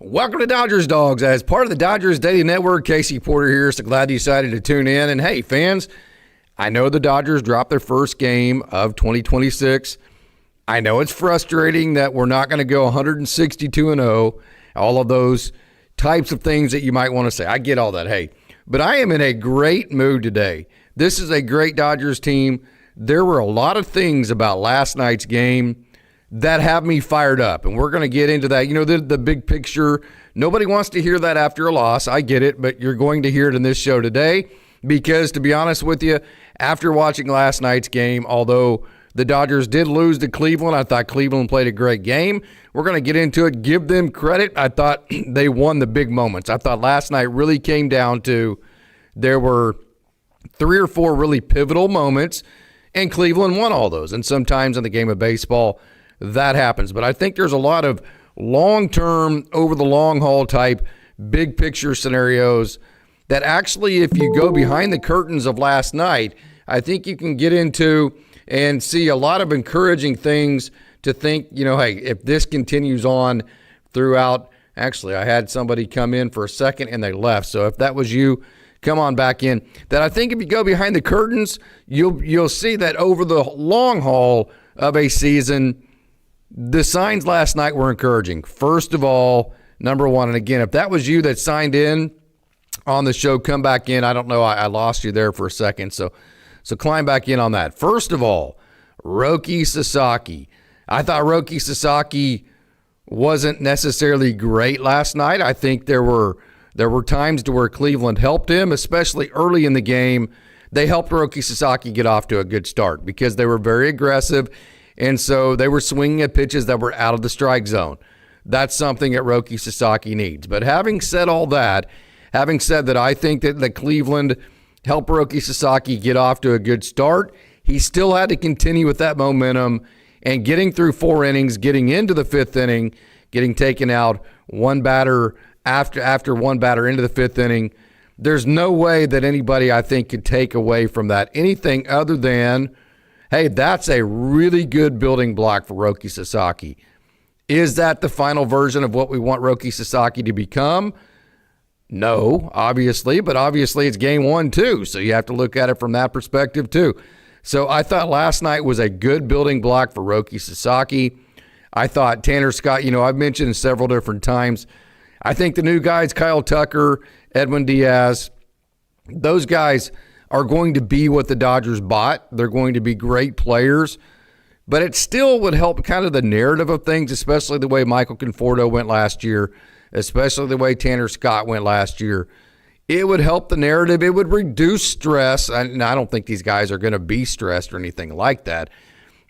Welcome to Dodgers Dogs. As part of the Dodgers Daily Network, Casey Porter here. So glad you decided to tune in. And hey, fans, I know the Dodgers dropped their first game of 2026. I know it's frustrating that we're not going to go 162-0, all of those types of things that you might want to say. I get all that. Hey, but I am in a great mood today. This is a great Dodgers team. There were a lot of things about last night's game that have me fired up, and we're going to get into that. You know, the big picture, nobody wants to hear that after a loss. I get it, but you're going to hear it in this show today because, to be honest with you, after watching last night's game, although the Dodgers did lose to Cleveland, I thought Cleveland played a great game. We're going to get into it, give them credit. I thought they won the big moments. I thought last night really came down to there were 3 or 4 really pivotal moments, and Cleveland won all those. And sometimes in the game of baseball, that happens. But I think there's a lot of long-term, over-the-long-haul type big picture scenarios that actually, if you go behind the curtains of last night, I think you can get into and see a lot of encouraging things to think, you know, hey, if this continues on throughout. Actually, I had somebody come in for a second and they left. So if that was you, come on back in. That I think if you go behind the curtains, you'll see that over the long haul of a season, the signs last night were encouraging. First of all, number one, and again, if that was you that signed in on the show, come back in. I don't know. I lost you there for a second, so climb back in on that. First of all, Roki Sasaki. I thought Roki Sasaki wasn't necessarily great last night. I think there were times to where Cleveland helped him, especially early in the game. They helped Roki Sasaki get off to a good start because they were very aggressive. And so they were swinging at pitches that were out of the strike zone. That's something that Roki Sasaki needs. But having said all that, having said that, I think that Cleveland helped Roki Sasaki get off to a good start. He still had to continue with that momentum and getting through 4 innings, getting into the 5th inning, getting taken out one batter after one batter into the 5th inning. There's no way that anybody, I think, could take away from that anything other than, hey, that's a really good building block for Roki Sasaki. Is that the final version of what we want Roki Sasaki to become? No, obviously, but obviously it's game 1 too, so you have to look at it from that perspective too. So I thought last night was a good building block for Roki Sasaki. I thought Tanner Scott, you know, I've mentioned several different times, I think the new guys, Kyle Tucker, Edwin Diaz, those guys are going to be what the Dodgers bought. They're going to be great players, but it still would help kind of the narrative of things, especially the way Michael Conforto went last year, especially the way Tanner Scott went last year. It would help the narrative. It would reduce stress. And I don't think these guys are going to be stressed or anything like that,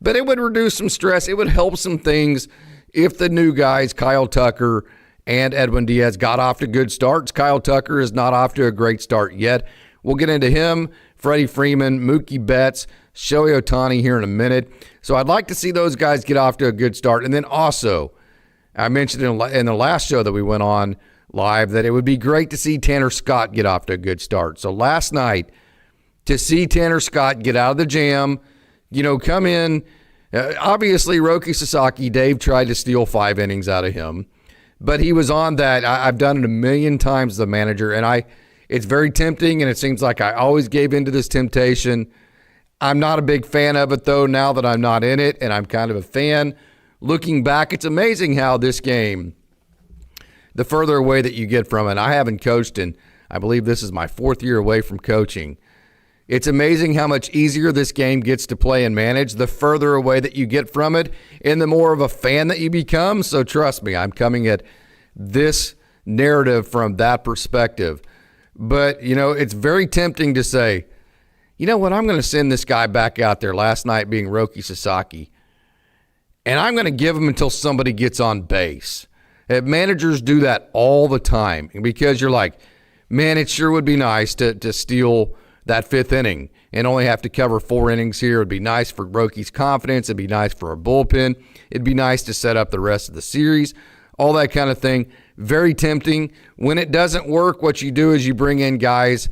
but it would reduce some stress. It would help some things if the new guys, Kyle Tucker and Edwin Diaz, got off to good starts. Kyle Tucker is not off to a great start yet. We'll get into him, Freddie Freeman, Mookie Betts, Shohei Ohtani here in a minute. So I'd like to see those guys get off to a good start. And then also, I mentioned in the last show that we went on live that it would be great to see Tanner Scott get off to a good start. So last night, to see Tanner Scott get out of the jam, you know, come in. Obviously, Roki Sasaki, Dave tried to steal 5 innings out of him. But he was on that. I've done it a million times as a manager, and it's very tempting, and it seems like I always gave into this temptation. I'm not a big fan of it, though, now that I'm not in it, and I'm kind of a fan. Looking back, it's amazing how this game, the further away that you get from it, I haven't coached in, I believe this is my 4th year away from coaching. It's amazing how much easier this game gets to play and manage the further away that you get from it and the more of a fan that you become. So trust me, I'm coming at this narrative from that perspective. But, you know, it's very tempting to say, you know what, I'm going to send this guy back out there, last night being Roki Sasaki, and I'm going to give him until somebody gets on base. Managers do that all the time because you're like, man, it sure would be nice to steal that 5th inning and only have to cover 4 innings here. It'd be nice for Roki's confidence. It'd be nice for our bullpen. It'd be nice to set up the rest of the series, all that kind of thing. Very tempting. When it doesn't work, what you do is you bring in guys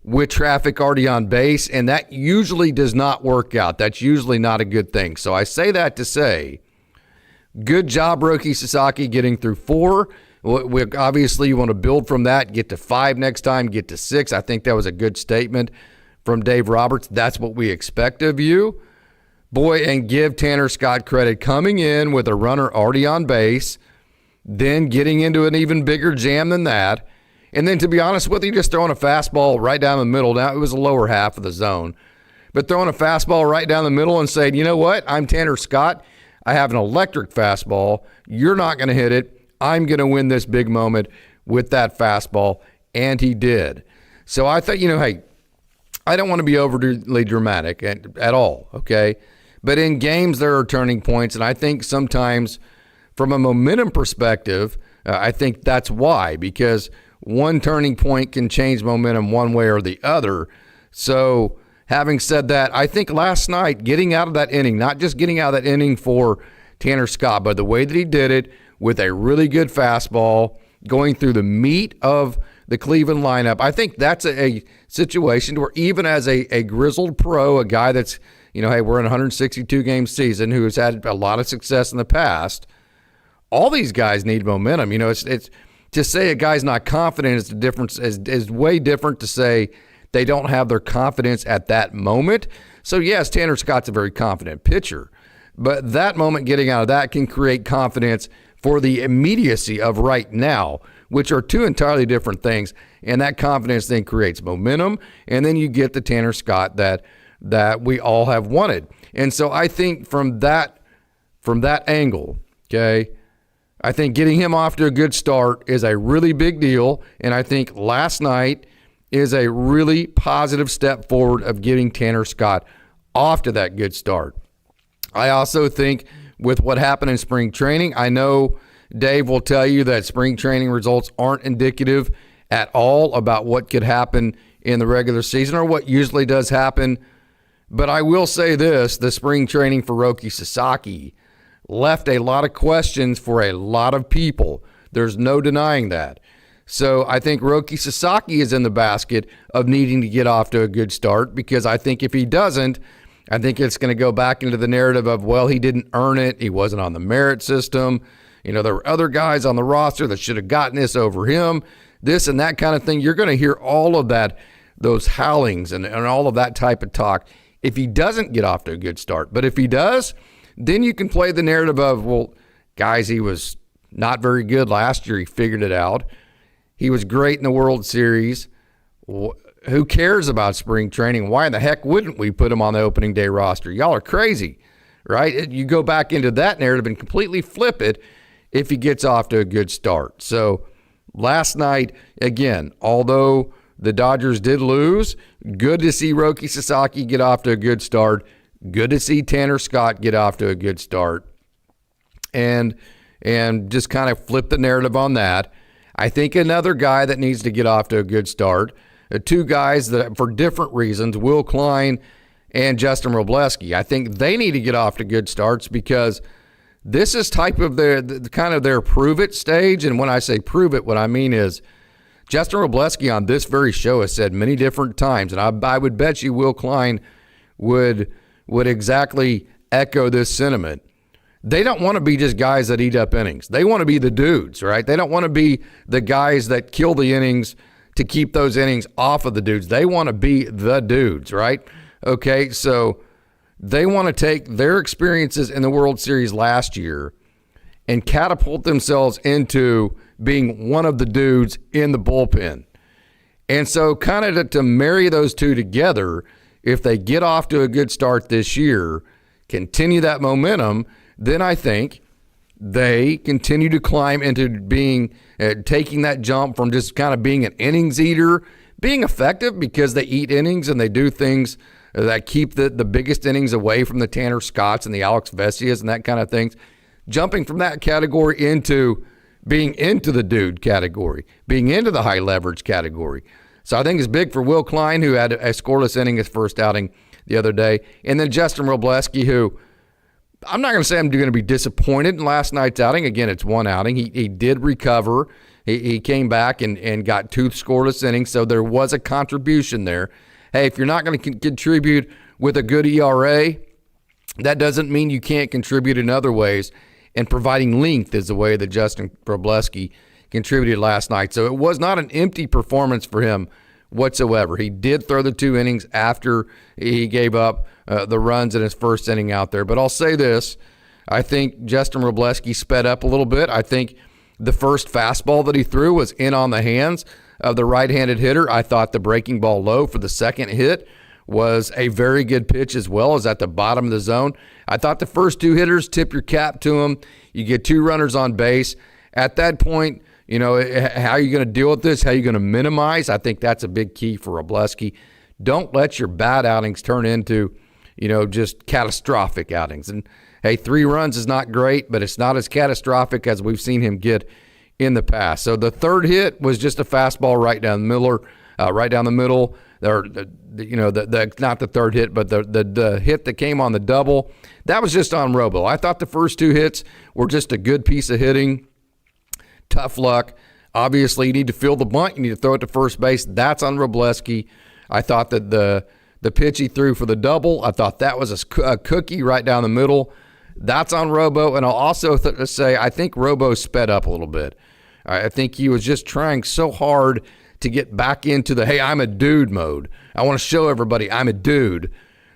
with traffic already on base, and that usually does not work out. That's usually not a good thing. So I say that to say, good job, Roki Sasaki, getting through 4. Obviously, you want to build from that, get to 5 next time, get to 6. I think that was a good statement from Dave Roberts. That's what we expect of you. Boy, and give Tanner Scott credit coming in with a runner already on base, then getting into an even bigger jam than that. And then, to be honest with you, just throwing a fastball right down the middle. Now, it was the lower half of the zone. But throwing a fastball right down the middle and saying, you know what, I'm Tanner Scott. I have an electric fastball. You're not going to hit it. I'm going to win this big moment with that fastball. And he did. So I thought, hey, I don't want to be overly dramatic at all, okay? But in games, there are turning points. And I think sometimes from a momentum perspective, I think that's why. Because one turning point can change momentum one way or the other. So having said that, I think last night, getting out of that inning, not just getting out of that inning for Tanner Scott, but the way that he did it with a really good fastball, going through the meat of the Cleveland lineup, I think that's a situation where even as a grizzled pro, a guy that's, hey, we're in a 162-game season who has had a lot of success in the past, all these guys need momentum. It's to say a guy's not confident is the difference is way different to say they don't have their confidence at that moment. So yes, Tanner Scott's a very confident pitcher, but that moment getting out of that can create confidence for the immediacy of right now, which are two entirely different things. And that confidence then creates momentum, and then you get the Tanner Scott that we all have wanted. And so I think from that angle, okay, I think getting him off to a good start is a really big deal, and I think last night is a really positive step forward of getting Tanner Scott off to that good start. I also think with what happened in spring training, I know Dave will tell you that spring training results aren't indicative at all about what could happen in the regular season or what usually does happen. But I will say this, the spring training for Roki Sasaki left a lot of questions for a lot of people. There's no denying that. So I think Roki Sasaki is in the basket of needing to get off to a good start, because I think if he doesn't, I think it's going to go back into the narrative of, well, he didn't earn it. He wasn't on the merit system. There were other guys on the roster that should have gotten this over him, this and that kind of thing. You're going to hear all of that, those howlings and all of that type of talk if he doesn't get off to a good start. But if he does, then you can play the narrative of, well, guys, he was not very good last year. He figured it out. He was great in the World Series. Who cares about spring training? Why in the heck wouldn't we put him on the opening day roster? Y'all are crazy, right? You go back into that narrative and completely flip it if he gets off to a good start. So last night, again, although the Dodgers did lose, good to see Roki Sasaki get off to a good start. Good to see Tanner Scott get off to a good start. And just kind of flip the narrative on that. I think another guy that needs to get off to a good start, two guys that for different reasons, Will Klein and Justin Robleski. I think they need to get off to good starts because this is type of the kind of their prove it stage. And when I say prove it, what I mean is Justin Robleski on this very show has said many different times, and I would bet you Will Klein would exactly echo this sentiment. They don't want to be just guys that eat up innings. They want to be the dudes, right? They don't want to be the guys that kill the innings to keep those innings off of the dudes. They want to be the dudes, right? Okay, so they want to take their experiences in the World Series last year and catapult themselves into being one of the dudes in the bullpen. And so kind of to marry those two together, if they get off to a good start this year, continue that momentum, then I think they continue to climb into being, taking that jump from just kind of being an innings eater, being effective because they eat innings and they do things that keep the biggest innings away from the Tanner Scotts and the Alex Vessias and that kind of things, jumping from that category into being into the dude category, being into the high leverage category. So I think it's big for Will Klein, who had a scoreless inning his first outing the other day, and then Justin Robleski, who I'm not going to say I'm going to be disappointed in last night's outing. Again, it's one outing. He did recover. He came back and got two scoreless innings, so there was a contribution there. Hey, if you're not going to contribute with a good ERA, that doesn't mean you can't contribute in other ways, and providing length is the way that Justin Robleski contributed last night. So it was not an empty performance for him whatsoever. He did throw the 2 innings after he gave up the runs in his first inning out there. But I'll say this, I think Justin Wrobleski sped up a little bit. I think the first fastball that he threw was in on the hands of the right-handed hitter. I thought the breaking ball low for the second hit was a very good pitch as well, as at the bottom of the zone. I thought the first 2 hitters, tip your cap to them. You get 2 runners on base. At that point, how are you going to deal with this? How are you going to minimize? I think that's a big key for Wrobleski. Don't let your bad outings turn into, just catastrophic outings. And, hey, 3 runs is not great, but it's not as catastrophic as we've seen him get in the past. So the third hit was just a fastball right down the middle. Or not the third hit, but the hit that came on the double, that was just on Robo. I thought the first 2 hits were just a good piece of hitting. Tough luck. Obviously, you need to field the bunt. You need to throw it to first base. That's on Wrobleski. I thought that the pitch he threw for the double, I thought that was a cookie right down the middle. That's on Robo. And I'll also say I think Robo sped up a little bit. I think he was just trying so hard to get back into the, hey, I'm a dude mode. I want to show everybody I'm a dude,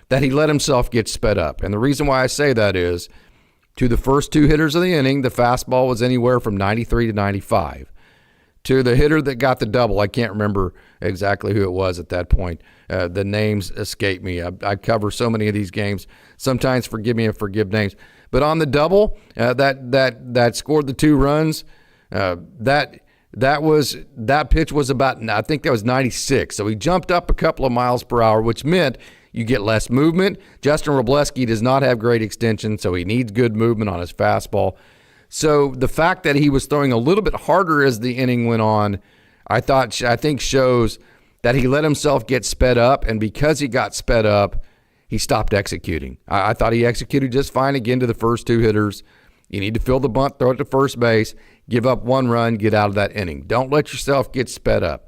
that he let himself get sped up. And the reason why I say that is, to the first 2 hitters of the inning, the fastball was anywhere from 93 to 95. To the hitter that got the double, I can't remember exactly who it was at that point. The names escape me. I cover so many of these games. Sometimes forgive me and forgive names. But on the double, that scored the 2 runs, that pitch was about, I think that was 96. So he jumped up a couple of miles per hour, which meant you get less movement. Justin Wrobleski does not have great extension, so he needs good movement on his fastball. So the fact that he was throwing a little bit harder as the inning went on, I think shows that he let himself get sped up, and because he got sped up, he stopped executing. I thought he executed just fine again to the first 2 hitters. You need to field the bunt, throw it to first base, give up 1 run, get out of that inning. Don't let yourself get sped up.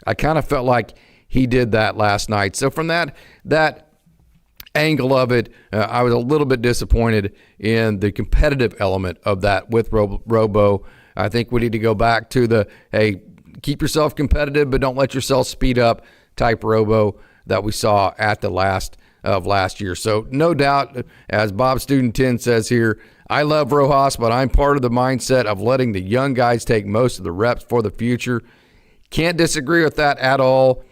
I kind of felt like he did that last night. So from that angle of it, I was a little bit disappointed in the competitive element of that with Robo. I think we need to go back to the, hey, keep yourself competitive, but don't let yourself speed up type Robo that we saw at the last year. So no doubt, as Bob Student 10 says here, I love Rojas, but I'm part of the mindset of letting the young guys take most of the reps for the future. Can't disagree with that at all.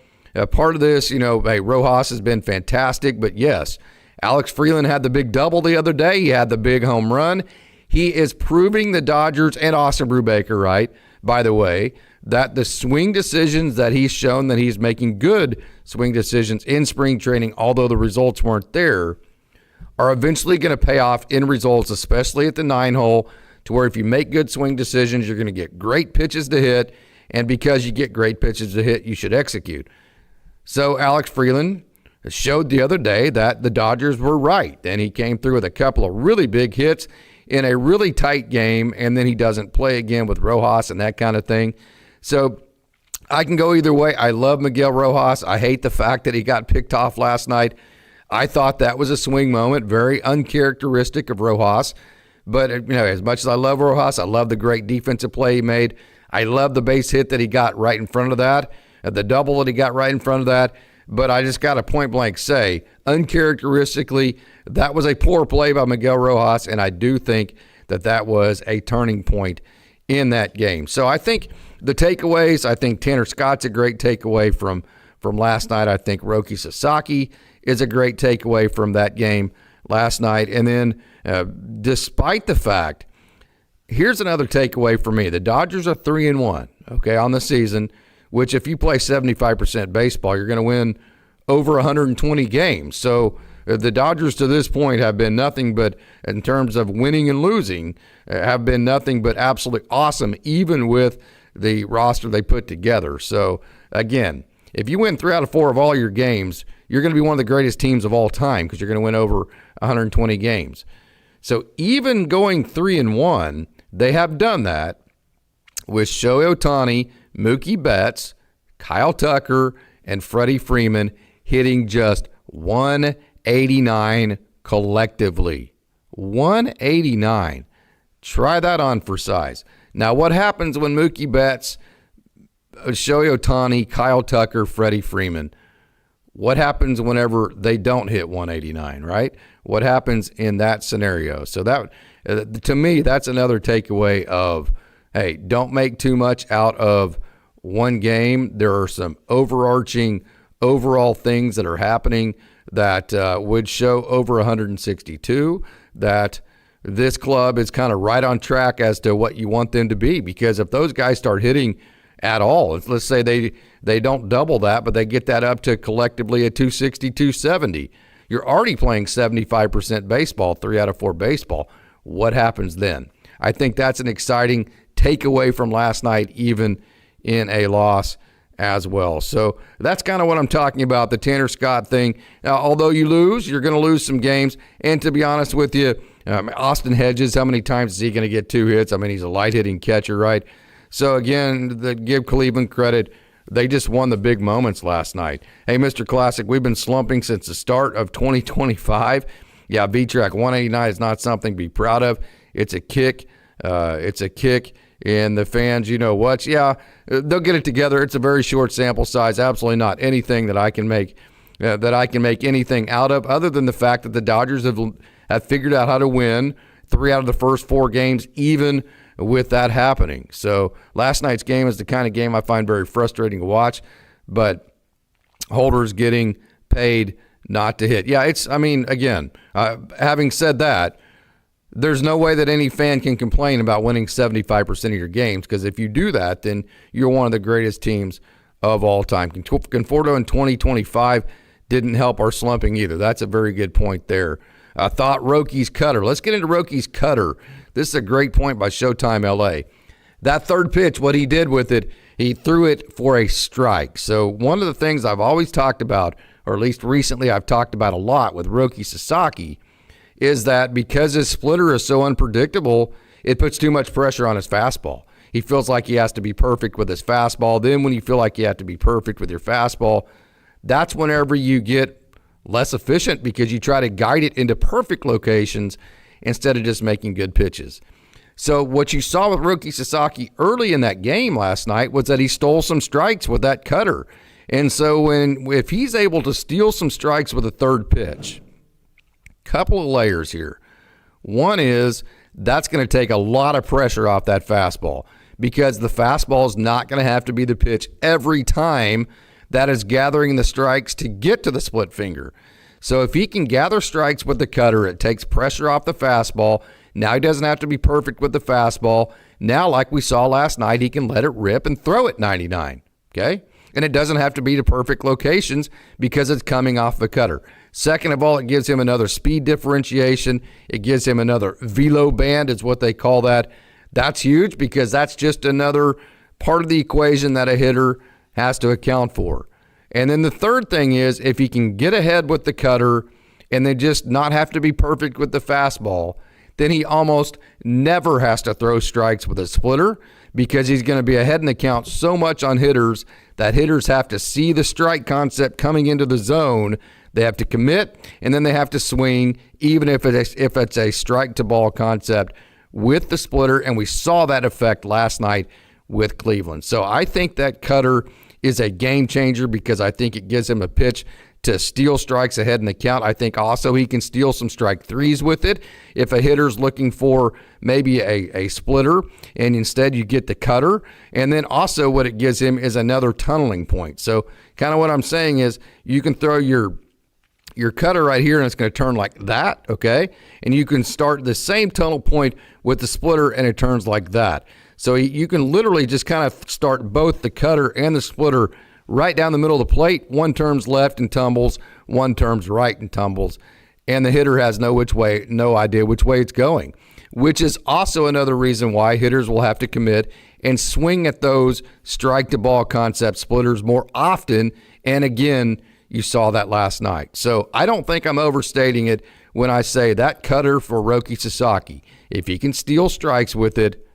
Part of this, hey, Rojas has been fantastic, but yes, Alex Freeland had the big double the other day. He had the big home run. He is proving the Dodgers and Austin Brubaker right, by the way, that the swing decisions that he's shown that he's making good swing decisions in spring training, although the results weren't there, are eventually going to pay off in results, especially at the 9-hole, to where if you make good swing decisions, you're going to get great pitches to hit, and because you get great pitches to hit, you should execute. So Alex Freeland showed the other day that the Dodgers were right, and he came through with a couple of really big hits in a really tight game, and then he doesn't play again with Rojas and that kind of thing. So I can go either way. I love Miguel Rojas. I hate the fact that he got picked off last night. I thought that was a swing moment, very uncharacteristic of Rojas. But, as much as I love Rojas, I love the great defensive play he made. I love the base hit that he got right in front of that, the double that he got right in front of that. But I just got to point blank say, uncharacteristically, that was a poor play by Miguel Rojas, and I do think that was a turning point in that game. So I think the takeaways, I think Tanner Scott's a great takeaway from last night. I think Roki Sasaki is a great takeaway from that game last night. And then despite the fact, here's another takeaway for me. The Dodgers are 3-1, okay, on the season, which if you play 75% baseball, you're going to win over 120 games. So the Dodgers to this point have been nothing but, in terms of winning and losing, have been nothing but absolutely awesome, even with the roster they put together. So, again, if you win 3 out of 4 of all your games, you're going to be one of the greatest teams of all time because you're going to win over 120 games. So even going 3-1, they have done that with Shohei Ohtani, Mookie Betts, Kyle Tucker, and Freddie Freeman hitting just 189 collectively. 189. Try that on for size. Now, what happens when Mookie Betts, Shohei Ohtani, Kyle Tucker, Freddie Freeman? What happens whenever they don't hit 189, right? What happens in that scenario? So that, to me, that's another takeaway of, hey, don't make too much out of one game. There are some overarching overall things that are happening that would show over 162 that this club is kind of right on track as to what you want them to be. Because if those guys start hitting at all, let's say they don't double that, but they get that up to collectively a 260, 270, you're already playing 75% baseball, 3 out of 4 baseball. What happens then? I think that's an exciting takeaway from last night, even in a loss as well. So that's kind of what I'm talking about, the Tanner Scott thing. Now, although you lose, you're going to lose some games. And to be honest with you, Austin Hedges, how many times is he going to get 2 hits? I mean, he's a light-hitting catcher, right? So, again, give Cleveland credit. They just won the big moments last night. Hey, Mr. Classic, we've been slumping since the start of 2025. Yeah, V-Track 189 is not something to be proud of. It's a kick. And the fans, you know what? Yeah, they'll get it together. It's a very short sample size. Absolutely not anything that I can make anything out of, other than the fact that the Dodgers have figured out how to win 3 out of the first 4 games, even with that happening. So last night's game is the kind of game I find very frustrating to watch, but holders getting paid not to hit. Yeah, having said that, there's no way that any fan can complain about winning 75% of your games, because if you do that, then you're one of the greatest teams of all time. Conforto in 2025 didn't help our slumping either. That's a very good point there. I thought Rocky's cutter. Let's get into Rocky's cutter. This is a great point by Showtime LA. That third pitch, what he did with it, he threw it for a strike. So one of the things I've always talked about, or at least recently I've talked about a lot with Roki Sasaki, is that because his splitter is so unpredictable, it puts too much pressure on his fastball. He feels like he has to be perfect with his fastball. Then when you feel like you have to be perfect with your fastball, that's whenever you get less efficient, because you try to guide it into perfect locations instead of just making good pitches. So what you saw with Roki Sasaki early in that game last night was that he stole some strikes with that cutter. And so if he's able to steal some strikes with a third pitch, couple of layers here. One is that's going to take a lot of pressure off that fastball, because the fastball is not going to have to be the pitch every time that is gathering the strikes to get to the split finger. So if he can gather strikes with the cutter, it takes pressure off the fastball. Now he doesn't have to be perfect with the fastball. Now, like we saw last night, he can let it rip and throw it 99, okay? And it doesn't have to be to perfect locations because it's coming off the cutter. Second of all, it gives him another speed differentiation. It gives him another velo band, is what they call that. That's huge, because that's just another part of the equation that a hitter has to account for. And then the third thing is, if he can get ahead with the cutter and then just not have to be perfect with the fastball, then he almost never has to throw strikes with a splitter, because he's going to be ahead in the count so much on hitters that hitters have to see the strike concept coming into the zone. They have to commit, and then they have to swing, even if it's a strike to ball concept with the splitter. And we saw that effect last night with Cleveland. So I think that cutter is a game changer, because I think it gives him a pitch to steal strikes ahead in the count. I think also he can steal some strike threes with it if a hitter's looking for maybe a splitter, and instead you get the cutter. And then also what it gives him is another tunneling point. So kind of what I'm saying is, you can throw your cutter right here and it's going to turn like that, okay? And you can start the same tunnel point with the splitter and it turns like that. So you can literally just kind of start both the cutter and the splitter right down the middle of the plate. One turns left and tumbles, one turns right and tumbles, and the hitter has no idea which way it's going, which is also another reason why hitters will have to commit and swing at those strike to ball concept splitters more often. And again, you saw that last night. So I don't think I'm overstating it when I say that cutter for Roki Sasaki, if he can steal strikes with it,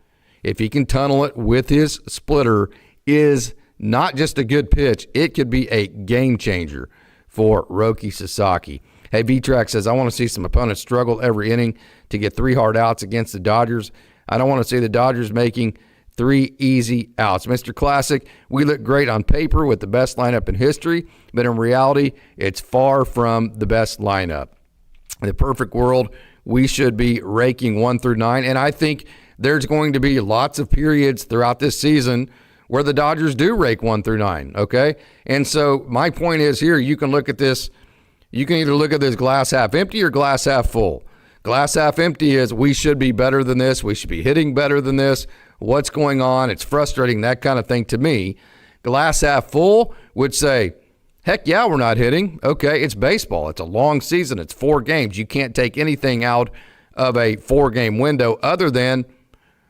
if he can tunnel it with his splitter, is not just a good pitch. It could be a game changer for Roki Sasaki. Hey, V-Track says, I want to see some opponents struggle every inning to get 3 hard outs against the Dodgers. I don't want to see the Dodgers making 3 easy outs. Mr. Classic, we look great on paper with the best lineup in history, but in reality, it's far from the best lineup. In the perfect world, we should be raking 1 through 9, and I think there's going to be lots of periods throughout this season where the Dodgers do rake 1 through 9, okay? And so my point is here, you can look at this, you can either look at this glass half empty or glass half full. Glass half empty is we should be better than this, we should be hitting better than this, what's going on, it's frustrating, that kind of thing to me. Glass half full would say, heck yeah, we're not hitting. Okay, it's baseball. It's a long season. It's 4 games. You can't take anything out of a 4-game window other than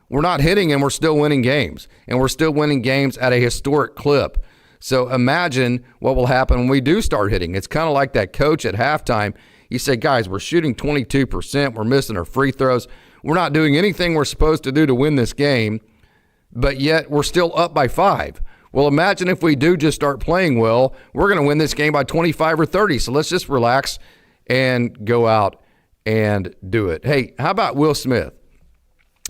we're not hitting and we're still winning games. And we're still winning games at a historic clip. So imagine what will happen when we do start hitting. It's kind of like that coach at halftime. You say, guys, we're shooting 22%. We're missing our free throws. We're not doing anything we're supposed to do to win this game, but yet we're still up by 5. Well, imagine if we do just start playing well, we're going to win this game by 25 or 30. So let's just relax and go out and do it. Hey, how about Will Smith?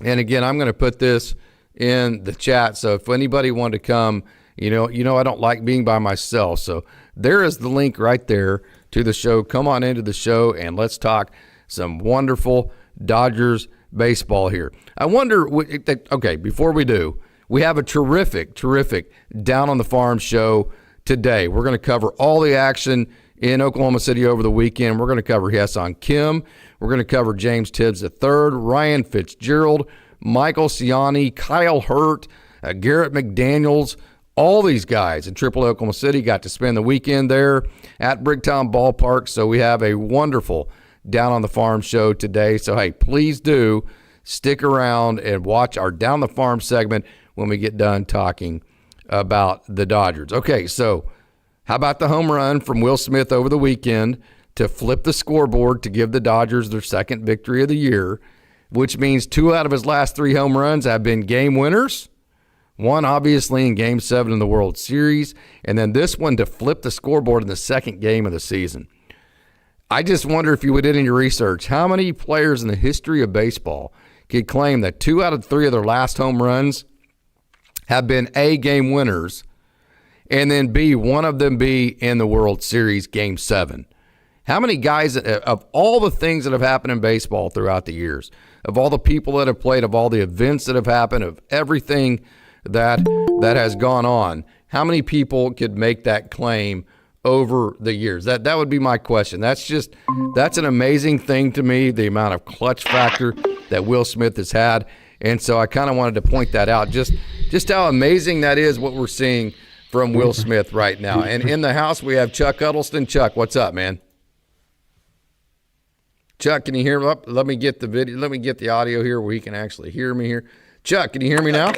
And again, I'm going to put this in the chat. So if anybody wanted to come, you know, I don't like being by myself. So there is the link right there to the show. Come on into the show and let's talk some wonderful Dodgers baseball here. I wonder, okay, before we do, we have a terrific Down on the Farm show today. We're going to cover all the action in Oklahoma City over the weekend. We're going to cover Hyesung Kim. We're going to cover James Tibbs III, Ryan Fitzgerald, Michael Ciani, Kyle Hurt, Garrett McDaniels. All these guys in AAA Oklahoma City got to spend the weekend there at Bricktown Ballpark. So we have a wonderful Down on the Farm show today. So, hey, please do stick around and watch our Down the Farm segment when we get done talking about the Dodgers. Okay, so how about the home run from Will Smith over the weekend to flip the scoreboard to give the Dodgers their second victory of the year, which means 2 out of his last 3 home runs have been game winners. One, obviously, in Game 7 in the World Series, and then this one to flip the scoreboard in the second game of the season. I just wonder if you did in your research, how many players in the history of baseball could claim that 2 out of 3 of their last home runs have been A, game winners, and then B, one of them be in the World Series Game 7. How many guys, of all the things that have happened in baseball throughout the years, of all the people that have played, of all the events that have happened, of everything that has gone on, how many people could make that claim over the years? That would be my question. That's an amazing thing to me, the amount of clutch factor that Will Smith has had. And so I kind of wanted to point that out, just how amazing that is, what we're seeing from Will Smith right now. And in the house, we have Chuck Huddleston. Chuck, what's up, man? Chuck, can you hear me? Let me get the video. Let me get the audio here where he can actually hear me here. Chuck, can you hear me now?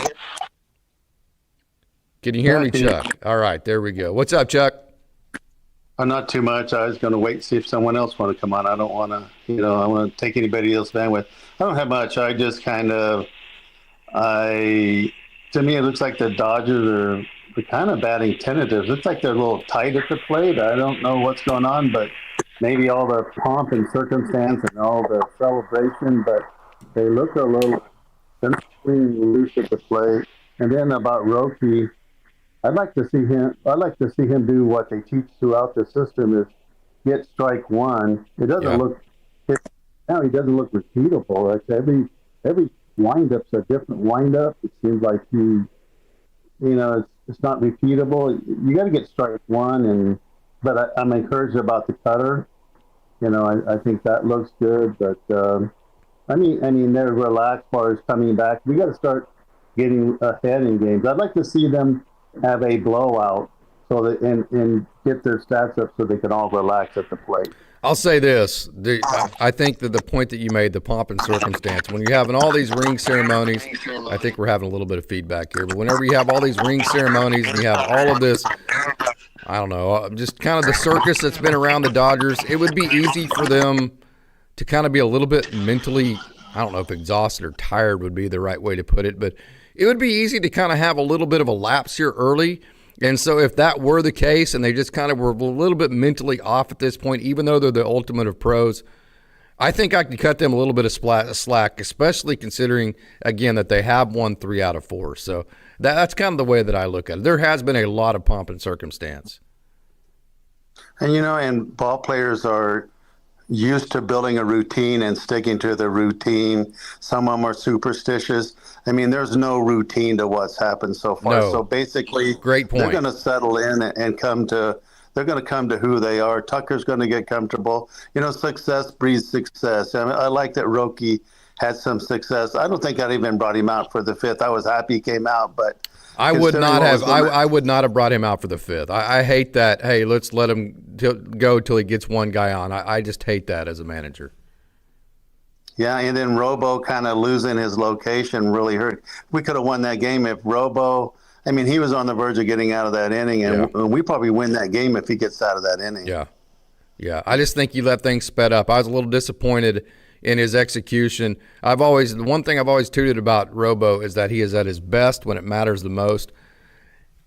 Can you hear me, Chuck? All right, there we go. What's up, Chuck? Not too much. I was going to wait and see if someone else want to come on. I don't want to, I want to take anybody else's bandwidth. I don't have much. I just to me, it looks like the Dodgers are kind of batting tentative. It's like they're a little tight at the plate. I don't know what's going on, but maybe all the pomp and circumstance and all the celebration, but they look a little loose at the plate. And then about Roki, I'd like to see him do what they teach throughout the system, is get strike one. It doesn't look now. He doesn't look repeatable. Like every windup's a different windup. It seems like it's not repeatable. You got to get strike one, but I'm encouraged about the cutter. I think that looks good. But I mean, they're relaxed as far as coming back. We got to start getting ahead in games. I'd like to see them have a blowout so that and get their stats up so they can all relax at the plate. I'll say this. I think that the point that you made, the pomp and circumstance, when you're having all these ring ceremonies, I think we're having a little bit of feedback here, but whenever you have all these ring ceremonies and you have all of this, I don't know, just kind of the circus that's been around the Dodgers, it would be easy for them to kind of be a little bit mentally, I don't know if exhausted or tired would be the right way to put it, but it would be easy to kind of have a little bit of a lapse here early. And so if that were the case and they just kind of were a little bit mentally off at this point, even though they're the ultimate of pros, I think I can cut them a little bit of slack, especially considering, again, that they have won 3 out of 4. So that's kind of the way that I look at it. There has been a lot of pomp and circumstance. And, and ball players are used to building a routine and sticking to the routine. Some of them are superstitious. I mean, there's no routine to what's happened so far. No. So basically, Great point. They're going to settle in and they're going to come to who they are. Tucker's going to get comfortable. Success breeds success. I mean, I like that Roki had some success. I don't think I'd even brought him out for the 5th. I was happy he came out, but I would not have. I would not have brought him out for the 5th. I hate that. Hey, let's let him go till he gets one guy on. I just hate that as a manager. Yeah, and then Robo kind of losing his location really hurt. We could have won that game if Robo. I mean, he was on the verge of getting out of that inning, and we probably win that game if he gets out of that inning. Yeah. I just think he let things sped up. I was a little disappointed in his execution. The one thing I've always tooted about Robo is that he is at his best when it matters the most.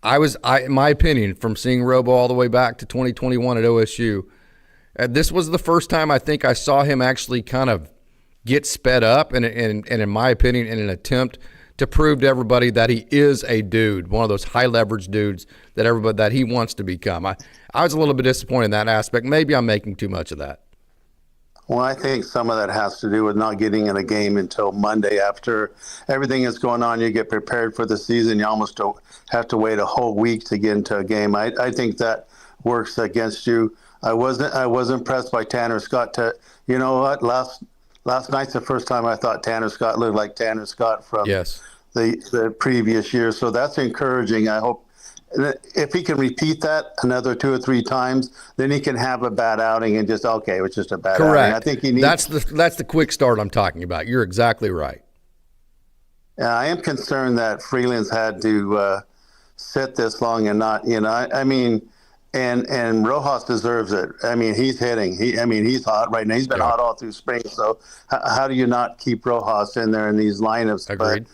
In my opinion, from seeing Robo all the way back to 2021 at OSU, this was the first time I think I saw him actually kind of get sped up, and in my opinion, in an attempt to prove to everybody that he is a dude, one of those high leverage dudes that he wants to become. I was a little bit disappointed in that aspect. Maybe I'm making too much of that. Well, I think some of that has to do with not getting in a game until Monday after everything is going on. You get prepared for the season. You almost have to wait a whole week to get into a game. I think that works against you. I was impressed by Tanner Scott. You know what? Last night's the first time I thought Tanner Scott looked like Tanner Scott from the previous year. So that's encouraging. I hope if he can repeat that another 2 or 3 times, then he can have a bad outing and just, okay, it was just a bad outing. I think he needs. That's the quick start I'm talking about. You're exactly right. I am concerned that Freeland's had to sit this long and not, I mean, and Rojas deserves it. I mean, he's hitting. He's hot right now. He's been hot all through spring. So how do you not keep Rojas in there in these lineups? Agreed.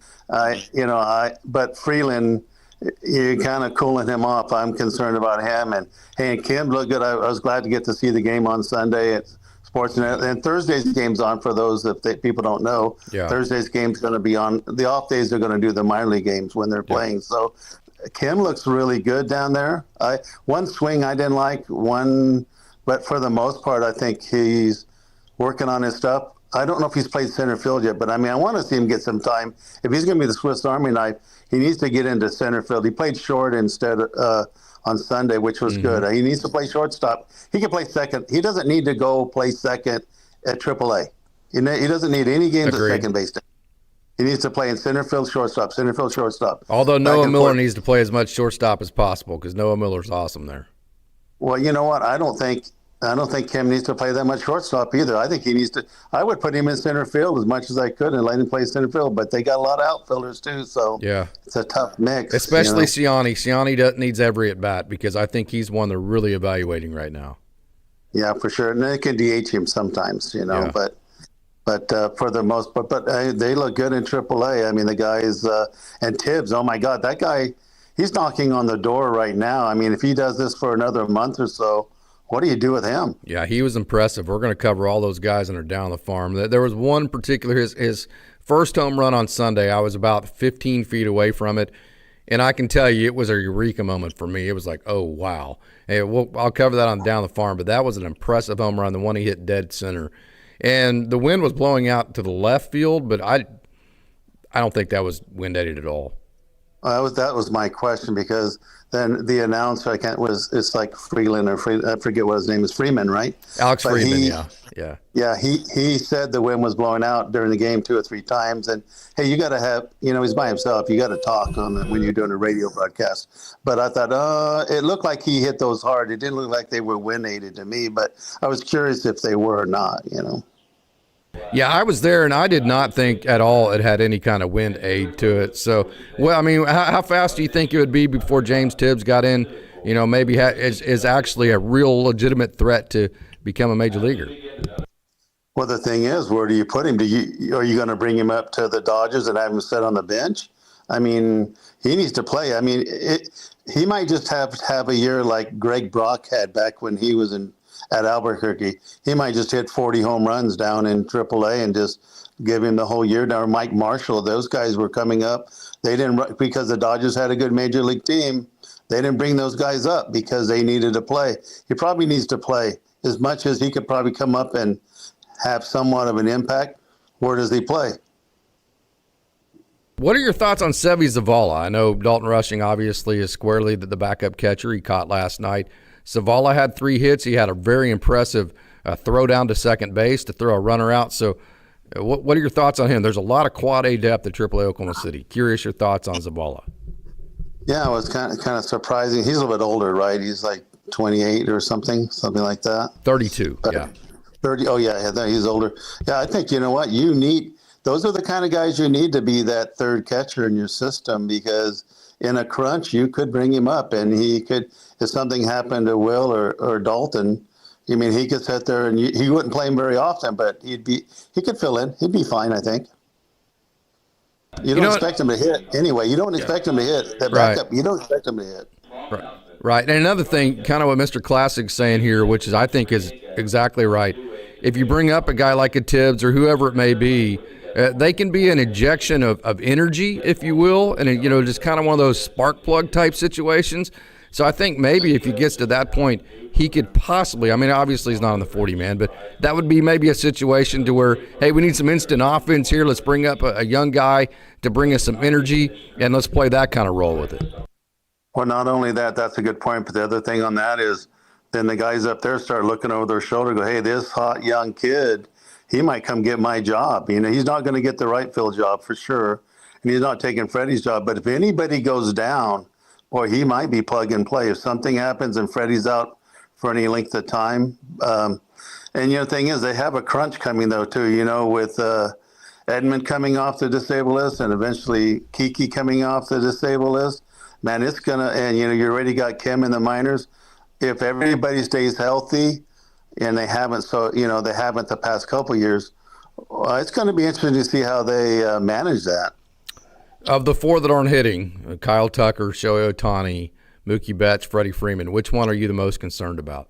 But Freeland, you're kind of cooling him off. I'm concerned about him. And Kim looked good. I was glad to get to see the game on Sunday at Sportsnet. And Thursday's game's on for those people don't know. Yeah. Thursday's game's going to be on. The off days they're going to do the minor league games when they're playing. So Kim looks really good down there. One swing I didn't like, but for the most part, I think he's working on his stuff. I don't know if he's played center field yet, but I want to see him get some time. If he's going to be the Swiss Army knife, he needs to get into center field. He played short instead on Sunday, which was good. He needs to play shortstop. He can play second. He doesn't need to go play second at AAA. He doesn't need any games at second base. He needs to play in center field, shortstop, center field, shortstop. Although Noah Miller needs to play as much shortstop as possible because Noah Miller's awesome there. Well, you know what? I don't think Kim needs to play that much shortstop either. I think he needs to. I would put him in center field as much as I could and let him play center field. But they got a lot of outfielders too, so it's a tough mix. Especially Siani. Siani needs every at bat because I think he's one they're really evaluating right now. Yeah, for sure. And they can DH him sometimes, But for the most part, they look good in AAA. I mean, the guys and Tibbs. Oh my God, that guy, he's knocking on the door right now. I mean, if he does this for another month or so, what do you do with him? Yeah, he was impressive. We're going to cover all those guys that are down the farm. There was one particular, his first home run on Sunday. I was about 15 feet away from it, and I can tell you it was a eureka moment for me. It was like, oh, wow. Hey, I'll cover that on down the farm, but that was an impressive home run, the one he hit dead center. And the wind was blowing out to the left field, but I don't think that was wind-aided at all. That was my question because then the announcer it's like Freeland I forget what his name is, Freeman, right? Alex Freeman, yeah. Yeah, he said the wind was blowing out during the game 2 or 3 times, and hey, you got to have, he's by himself. You got to talk when you're doing a radio broadcast. But I thought it looked like he hit those hard. It didn't look like they were wind-aided to me, but I was curious if they were or not. Yeah, I was there, and I did not think at all it had any kind of wind aid to it. So, how fast do you think it would be before James Tibbs got in, maybe is actually a real legitimate threat to become a major leaguer? Well, the thing is, where do you put him? Are you going to bring him up to the Dodgers and have him sit on the bench? I mean, he needs to play. I mean, he might just have a year like Greg Brock had back when he was in at Albuquerque. He might just hit 40 home runs down in AAA and just give him the whole year. Now, Mike Marshall, those guys were coming up. They didn't, because the Dodgers had a good major league team. They didn't bring those guys up because they needed to play. He probably needs to play as much as he could probably come up and have somewhat of an impact. Where does he play? What are your thoughts on Seve Zavala? I know Dalton Rushing obviously is squarely the backup catcher he caught last night. Zavala had 3 hits. He had a very impressive throw down to second base to throw a runner out. So what are your thoughts on him? There's a lot of quad A depth at AAA Oklahoma City. Curious your thoughts on Zavala. Yeah, it was kind of surprising. He's a little bit older, right? He's like 28 or something like that. 32, but yeah. 30, oh yeah, he's older. Yeah, I think, you know what, those are the kind of guys you need to be that third catcher in your system, because in a crunch, you could bring him up and he could, if something happened to Will or Dalton, I mean, he could sit there and he wouldn't play him very often, but he could fill in. He'd be fine, I think. You don't expect him to hit anyway. You don't expect him to hit. That backup, right. You don't expect him to hit. Right. And another thing, kind of what Mr. Classic's saying here, which is I think is exactly right. If you bring up a guy like a Tibbs or whoever it may be, they can be an injection of energy, if you will, and just kind of one of those spark plug type situations. So I think maybe if he gets to that point, he could possibly, I mean, obviously he's not on the 40-man, but that would be maybe a situation to where, hey, we need some instant offense here. Let's bring up a young guy to bring us some energy, and let's play that kind of role with it. Well, not only that, that's a good point, but the other thing on that is then the guys up there start looking over their shoulder, go, hey, this hot young kid, he might come get my job. He's not going to get the right field job for sure, and he's not taking Freddie's job. But if anybody goes down, boy, he might be plug and play. If something happens and Freddie's out for any length of time. And, the thing is, they have a crunch coming, though, too, with Edmund coming off the disabled list and eventually Kiki coming off the disabled list. Man, it's going to – and, you already got Kim in the minors. If everybody stays healthy, and they haven't the past couple of years, it's going to be interesting to see how they manage that. Of the 4 that aren't hitting, Kyle Tucker, Shohei Ohtani, Mookie Betts, Freddie Freeman, which one are you the most concerned about?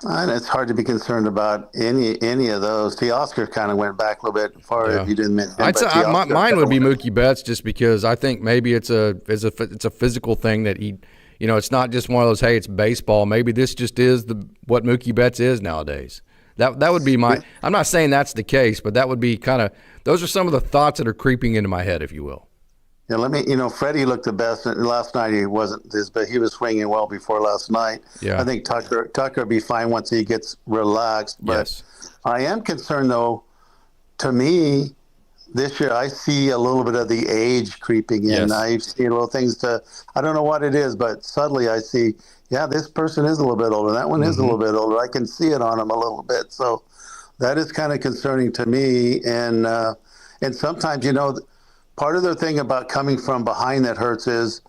It's hard to be concerned about any of those. Teoscar kind of went back a little bit far if you didn't mention him. I'd say mine would be Mookie Betts, just because I think maybe it's a physical thing that he, it's not just one of those, hey, it's baseball. Maybe this just is what Mookie Betts is nowadays. That would be my – I'm not saying that's the case, but that would be kind of – those are some of the thoughts that are creeping into my head, if you will. Yeah, Freddie looked the best. Last night he wasn't this, but he was swinging well before last night. Yeah. I think Tucker will be fine once he gets relaxed. But yes. I am concerned, though. To me, this year I see a little bit of the age creeping in. Yes. I see little things I don't know what it is, but subtly I see, yeah, this person is a little bit older. That one is a little bit older. I can see it on him a little bit. So that is kind of concerning to me. And sometimes, part of the thing about coming from behind that hurts is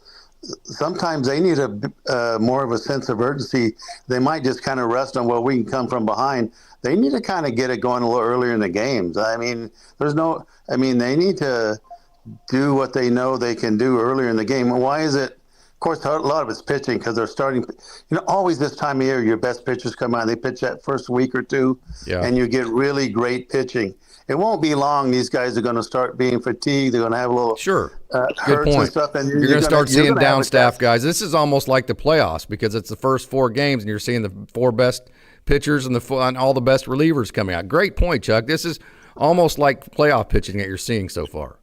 sometimes they need a more of a sense of urgency. They might just kind of rest on, we can come from behind. They need to kind of get it going a little earlier in the games. I mean, they need to do what they know they can do earlier in the game. And why is it? Of course, a lot of it's pitching, because they're starting. Always this time of year, your best pitchers come out. They pitch that first week or two, and you get really great pitching. It won't be long. These guys are going to start being fatigued. They're going to have a little Good point. And stuff. And you're going to start seeing down staff guys. This is almost like the playoffs, because it's the first 4 games, and you're seeing the 4 best pitchers and all the best relievers coming out. Great point, Chuck. This is almost like playoff pitching that you're seeing so far.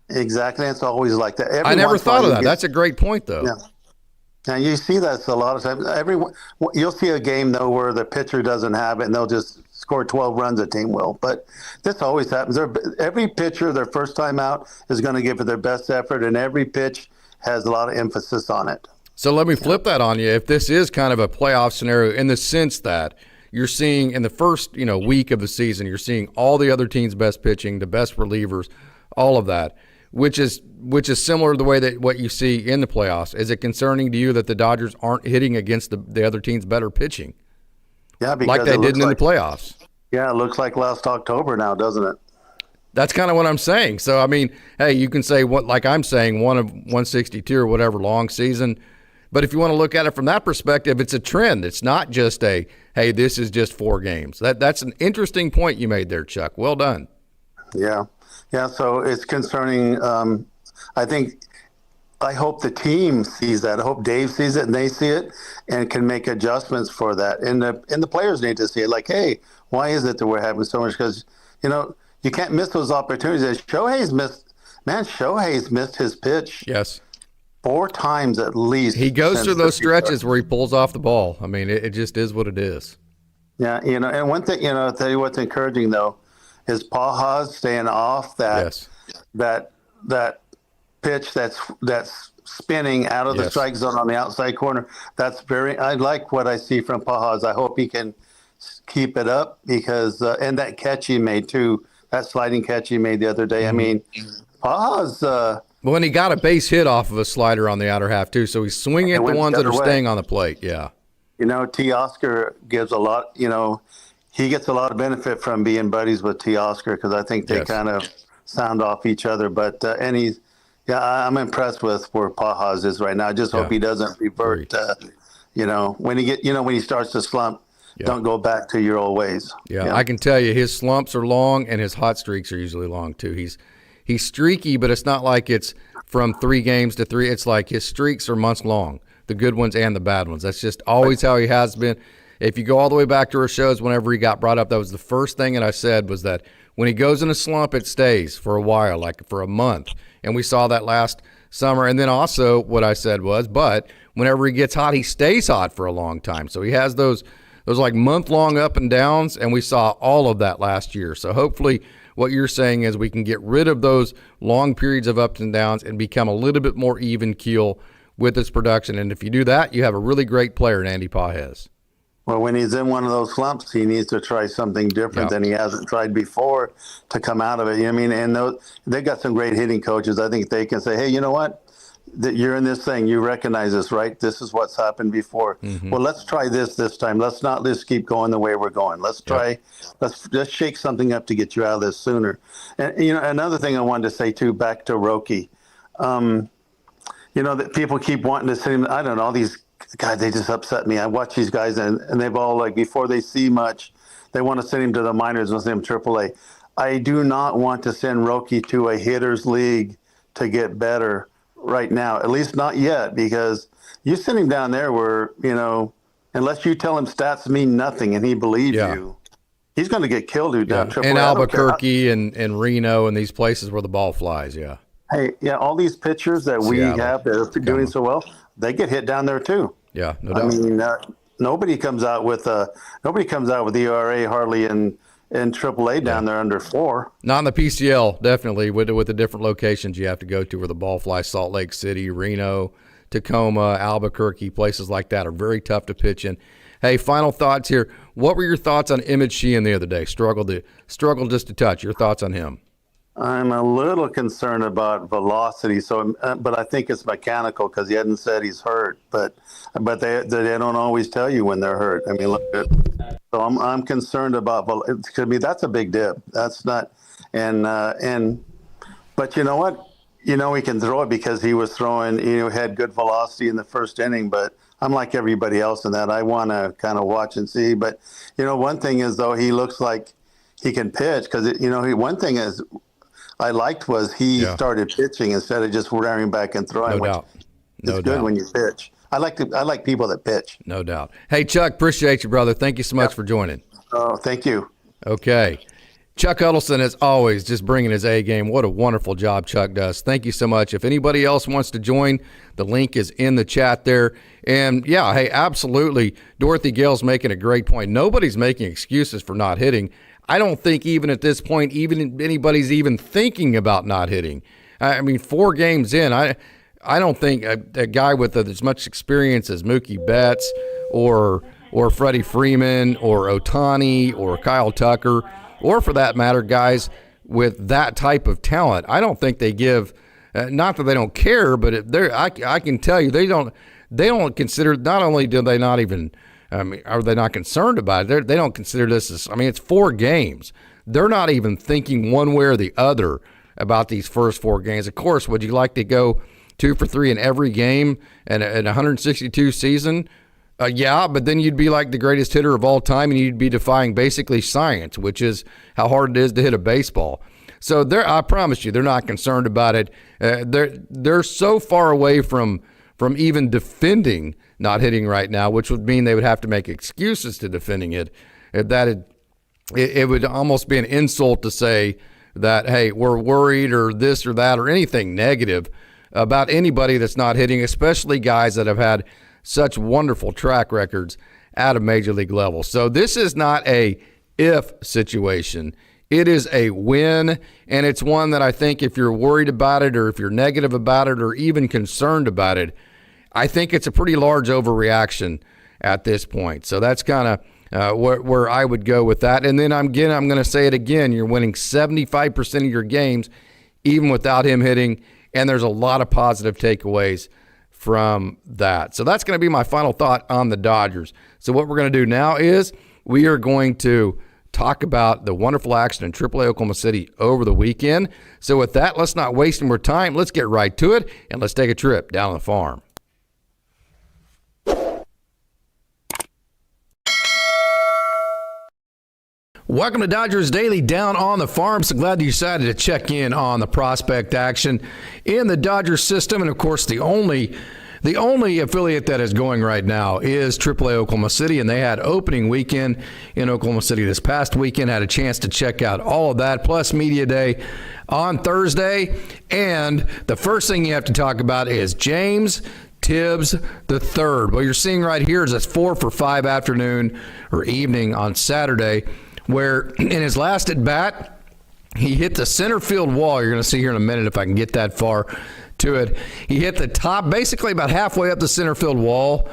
Exactly. It's always like that. I never thought of that. That's a great point, though. Yeah. And you see that a lot of times. You'll see a game, though, where the pitcher doesn't have it, and they'll just score 12 runs, a team will. But this always happens. Every pitcher, their first time out, is going to give it their best effort, and every pitch has a lot of emphasis on it. So let me flip that on you. If this is kind of a playoff scenario, in the sense that you're seeing in the first week of the season, you're seeing all the other teams' best pitching, the best relievers, all of that, which is similar to the way that what you see in the playoffs. Is it concerning to you that the Dodgers aren't hitting against the other team's better pitching? Yeah, because like they did in the playoffs. Yeah, it looks like last October now, doesn't it? That's kind of what I'm saying. So, I mean, hey, you can say, like I'm saying, 1 of 162 or whatever, long season. But if you want to look at it from that perspective, it's a trend. It's not just a, hey, this is just 4 games. That's an interesting point you made there, Chuck. Well done. Yeah. Yeah. So it's concerning. I hope the team sees that. I hope Dave sees it and they see it and can make adjustments for that. And the players need to see it. Like, hey, why is it that we're having so much? Because, you can't miss those opportunities. Shohei's missed his pitch. Yes. 4 times at least. He goes through those stretches where he pulls off the ball. I mean, it just is what it is. Yeah, and one thing, I'll tell you what's encouraging though, is Pajas staying off that pitch that's spinning out of the strike zone on the outside corner. I like what I see from Pajas. I hope he can keep it up because and that catch he made too, that sliding catch he made the other day. I mean, Pajas. When he got a base hit off of a slider on the outer half too, so he's swinging at the ones that are staying on the plate. Yeah. T. Oscar gives a lot. He gets a lot of benefit from being buddies with T. Oscar because I think they kind of sound off each other. But I'm impressed with where Pajas is right now. I just hope he doesn't revert. When he starts to slump, don't go back to your old ways. Yeah, I can tell you his slumps are long and his hot streaks are usually long too. He's streaky, but it's not like it's from 3 games to 3. It's like his streaks are months long, the good ones and the bad ones. That's just always how he has been. If you go all the way back to our shows, whenever he got brought up, that was the first thing that I said was that when he goes in a slump, it stays for a while, like for a month. And we saw that last summer. And then also what I said was, but whenever he gets hot, he stays hot for a long time. So he has those like month-long up and downs, and we saw all of that last year. So hopefully what you're saying is we can get rid of those long periods of ups and downs and become a little bit more even keel with his production. And if you do that, you have a really great player in Andy Pages. Well, when he's in one of those slumps, he needs to try something different than he hasn't tried before to come out of it. You know what I mean? And they've got some great hitting coaches. I think they can say, hey, you know what? That you're in this thing. You recognize this, right? This is what's happened before. Mm-hmm. Well, let's try this time. Let's not just keep going the way we're going. Let's try. Let's just shake something up to get you out of this sooner. And another thing I wanted to say too, back to Roki. That people keep wanting to send him. I don't know. All these guys, they just upset me. I watch these guys and they've all like before they see much, they want to send him to the minors and send him AAA. I do not want to send Roki to a hitters league to get better. Right now, at least not yet, because you send him down there where, unless you tell him stats mean nothing and he believes you, he's going to get killed down AAA. In Albuquerque and Reno and these places where the ball flies, Hey, all these pitchers that we have that are doing so well, they get hit down there too. Yeah, no doubt. I mean, nobody comes out with ERA hardly in AAA down there under 4. Not in the PCL, definitely, with the different locations you have to go to where the ball flies. Salt Lake City, Reno, Tacoma, Albuquerque, places like that are very tough to pitch in. Hey, final thoughts here. What were your thoughts on Emmett Sheehan the other day? Struggled just a touch. Your thoughts on him? I'm a little concerned about velocity, but I think it's mechanical because he hadn't said he's hurt. But they don't always tell you when they're hurt. I mean, look at. So I'm concerned about. To me, that's a big dip. That's not, but you know what? He can throw it because he was throwing. Had good velocity in the first inning. But I'm like everybody else in that. I want to kind of watch and see. But one thing is though, he looks like he can pitch because one thing is. I liked was he started pitching instead of just rearing back and throwing. No doubt. It's good when you pitch. I like people that pitch. No doubt. Hey, Chuck, appreciate you, brother. Thank you so much for joining. Oh, thank you. Okay. Chuck Huddleston, as always, just bringing his A game. What a wonderful job Chuck does. Thank you so much. If anybody else wants to join, the link is in the chat there. And, hey, absolutely, Dorothy Gale's making a great point. Nobody's making excuses for not hitting. I don't think even at this point, even anybody's even thinking about not hitting. I mean, 4 games in, I don't think a guy with as much experience as Mookie Betts or Freddie Freeman or Ohtani or Kyle Tucker, or for that matter, guys with that type of talent, I don't think they give. Not that they don't care, but I can tell you they don't consider. Not only do they not even. Are they not concerned about it? They don't consider this as, it's 4 games. They're not even thinking one way or the other about these first 4 games. Of course, would you like to go 2 for 3 in every game and a 162 season, yeah, but then you'd be like the greatest hitter of all time, and you'd be defying basically science, which is how hard it is to hit a baseball. So I promise you, they're not concerned about it. They're so far away from even defending not hitting right now, which would mean they would have to make excuses to defending it. That it would almost be an insult to say that, hey, we're worried or this or that or anything negative about anybody that's not hitting, especially guys that have had such wonderful track records at a major league level. So this is not a if situation. It is a win, and it's one that I think if you're worried about it or if you're negative about it or even concerned about it, I think it's a pretty large overreaction at this point. So that's kind of where I would go with that. And then I'm going to say it again. You're winning 75% of your games even without him hitting, and there's a lot of positive takeaways from that. So that's going to be my final thought on the Dodgers. So what we're going to do now is we are going to talk about the wonderful action in AAA Oklahoma City over the weekend. So with that, let's not waste any more time. Let's get right to it, and let's take a trip down on the farm. Welcome to Dodgers Daily Down on the Farm. So glad you decided to check in on the prospect action in the Dodgers system. And, of course, the only affiliate that is going right now is AAA Oklahoma City, and they had opening weekend in Oklahoma City this past weekend. Had a chance to check out all of that, plus Media Day on Thursday. And the first thing you have to talk about is James Tibbs III. What you're seeing right here is a 4 for 5 afternoon or evening on Saturday, where in his last at bat, he hit the center field wall. You're going to see here in a minute if I can get that far to it. He hit the top, basically about halfway up the center field wall.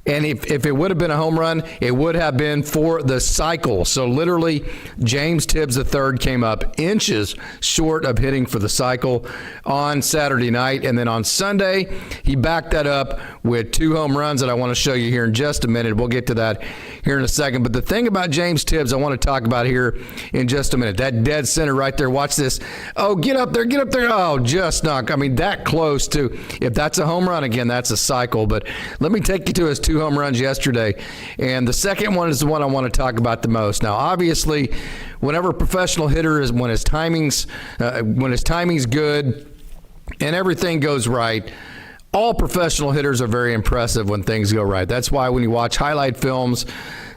And if it would have been a home run, it would have been for the cycle. So literally, James Tibbs III came up inches short of hitting for the cycle on Saturday night. And then on Sunday, he backed that up with 2 home runs that I want to show you here in just a minute. We'll get to that here in a second. But the thing about James Tibbs I want to talk about here in just a minute, that dead center right there. Watch this. Oh, get up there, get up there. Oh, just knock. I mean, that close to, if that's a home run, again, that's a cycle. But let me take you to his 2 home runs yesterday, and the second one is the one I want to talk about the most. Now, obviously, whenever a professional hitter is when his timing's good and everything goes right, all professional hitters are very impressive when things go right. That's why when you watch highlight films,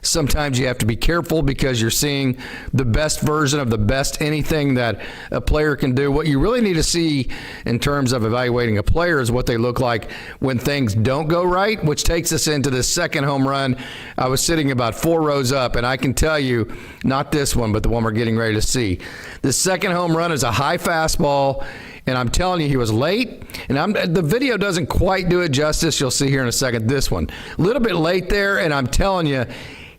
sometimes you have to be careful because you're seeing the best version of the best anything that a player can do. What you really need to see in terms of evaluating a player is what they look like when things don't go right, which takes us into this second home run. I was sitting about 4 rows up, and I can tell you, not this one, but the one we're getting ready to see. The second home run is a high fastball, and I'm telling you, he was late, and the video doesn't quite do it justice. You'll see here in a second this one. A little bit late there, and I'm telling you,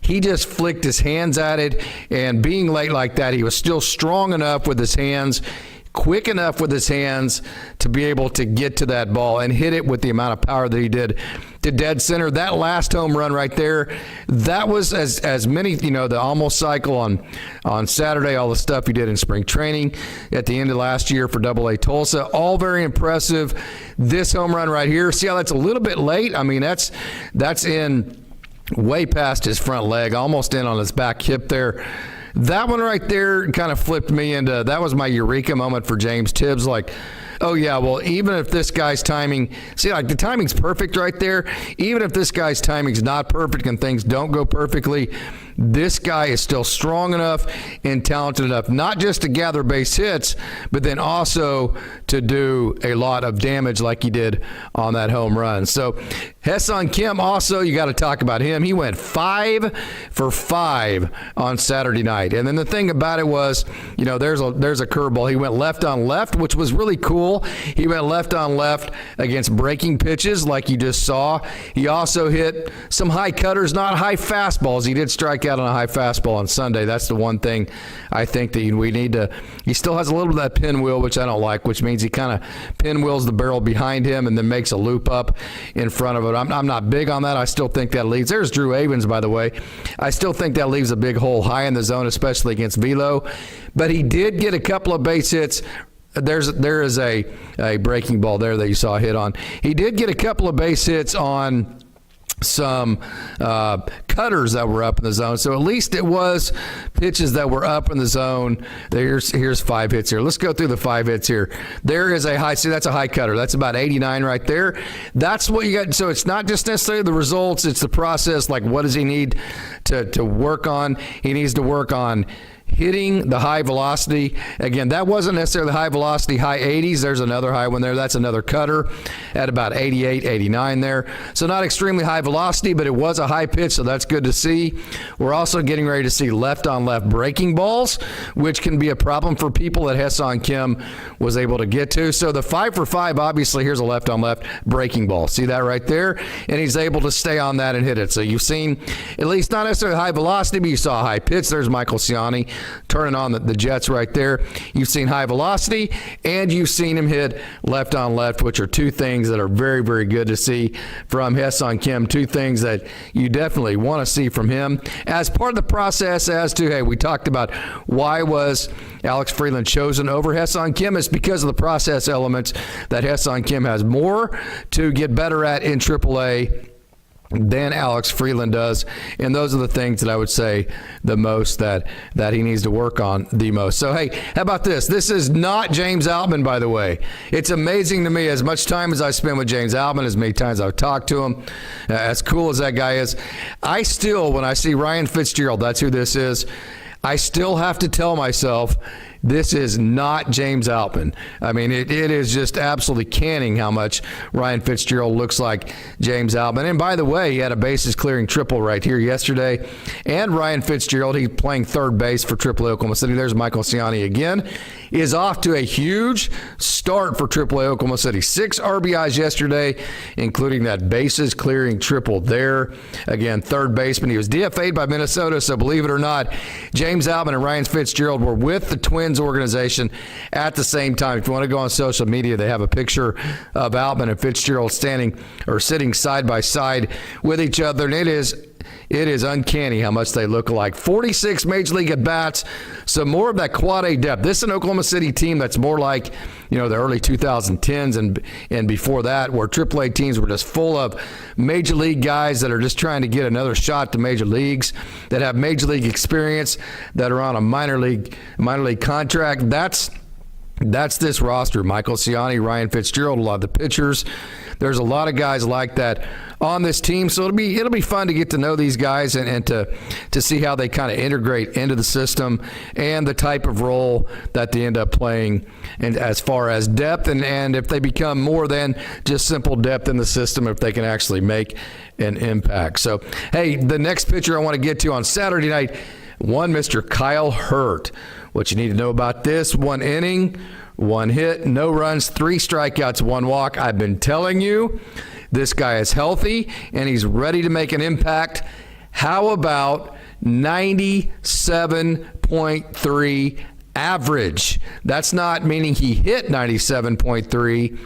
he just flicked his hands at it, and being late like that, he was still strong enough with his hands, quick enough with his hands to be able to get to that ball and hit it with the amount of power that he did to dead center. That last home run right there, that was as many, the almost cycle on Saturday, all the stuff he did in spring training at the end of last year for AA Tulsa, all very impressive. This home run right here, see how that's a little bit late? I mean, that's in way past his front leg, almost in on his back hip there. That one right there kind of flipped me into, that was my eureka moment for James Tibbs. Like, oh yeah, well, even if this guy's timing, see, like the timing's perfect right there. Even if this guy's timing's not perfect and things don't go perfectly, this guy is still strong enough and talented enough, not just to gather base hits, but then also to do a lot of damage like he did on that home run. So Haesung Kim, also, you got to talk about him. He went 5 for 5 on Saturday night. And then the thing about it was, there's a curveball. He went left on left, which was really cool. He went left on left against breaking pitches like you just saw. He also hit some high cutters, not high fastballs. He did strike out on a high fastball on Sunday. That's the one thing I think that we need to. He still has a little bit of that pinwheel, which I don't like, which means he kind of pinwheels the barrel behind him and then makes a loop up in front of it. I'm not big on that. I still think that leaves. There's Drew Avens, by the way. I still think that leaves a big hole high in the zone, especially against velo. But he did get a couple of base hits there is a breaking ball there that you saw hit on. He did get a couple of base hits on some cutters that were up in the zone, so at least it was pitches that were up in the zone. Here's 5 hits here. Let's go through the 5 hits here. There is a high, see, that's a high cutter. That's about 89 right there. That's what you got. So it's not just necessarily the results, it's the process. Like, what does he need to work on? He needs to work on hitting the high velocity. Again, that wasn't necessarily the high velocity, high 80s. There's another high one there. That's another cutter at about 88, 89 there. So not extremely high velocity, but it was a high pitch, so that's good to see. We're also getting ready to see left-on-left breaking balls, which can be a problem for people that Ha-Seong Kim was able to get to. So the 5 for 5, obviously, here's a left-on-left breaking ball. See that right there? And he's able to stay on that and hit it. So you've seen, at least not necessarily high velocity, but you saw a high pitch. There's Michael Ciani turning on the Jets right there. You've seen high velocity, and you've seen him hit left on left, which are two things that are very, very good to see from Ha-Seong Kim. Two things that you definitely want to see from him as part of the process. As to, hey, we talked about why was Alex Freeland chosen over Ha-Seong Kim. It's because of the process elements that Ha-Seong Kim has more to get better at in AAA than Alex Freeland does, and those are the things that I would say the most that he needs to work on the most. So hey, how about this? This is not James Outman, by the way. It's amazing to me, as much time as I spend with James Outman, as many times I've talked to him, as cool as that guy is, I still, when I see Ryan Fitzgerald, that's who this is, I still have to tell myself, this is not James Outman. I mean, it is just absolutely canning how much Ryan Fitzgerald looks like James Outman. And by the way, he had a bases clearing triple right here yesterday. And Ryan Fitzgerald, he's playing third base for AAA Oklahoma City. There's Michael Ciani again. Is off to a huge start for AAA Oklahoma City. 6 RBIs yesterday, including that bases clearing triple there. Again, third baseman. He was DFA'd by Minnesota, so believe it or not, James Outman and Ryan Fitzgerald were with the Twins organization at the same time. If you want to go on social media, they have a picture of Outman and Fitzgerald standing or sitting side by side with each other, and it is uncanny how much they look alike. 46 Major League at-bats, so more of that quad A depth. This is an Oklahoma City team that's more like, the early 2010s and before that, where AAA teams were just full of Major League guys that are just trying to get another shot to Major Leagues, that have Major League experience, that are on a minor league contract. That's this roster. Michael Ciani, Ryan Fitzgerald, a lot of the pitchers. There's a lot of guys like that on this team, so it'll be fun to get to know these guys and to see how they kind of integrate into the system and the type of role that they end up playing, and as far as depth and if they become more than just simple depth in the system, if they can actually make an impact. So, hey, the next pitcher I want to get to on Saturday night, Mr. Kyle Hurt. What you need to know about this: 1 inning, 1 hit, no runs, 3 strikeouts, 1 walk. I've been telling you, this guy is healthy and he's ready to make an impact. How about 97.3 average? That's not meaning he hit 97.3.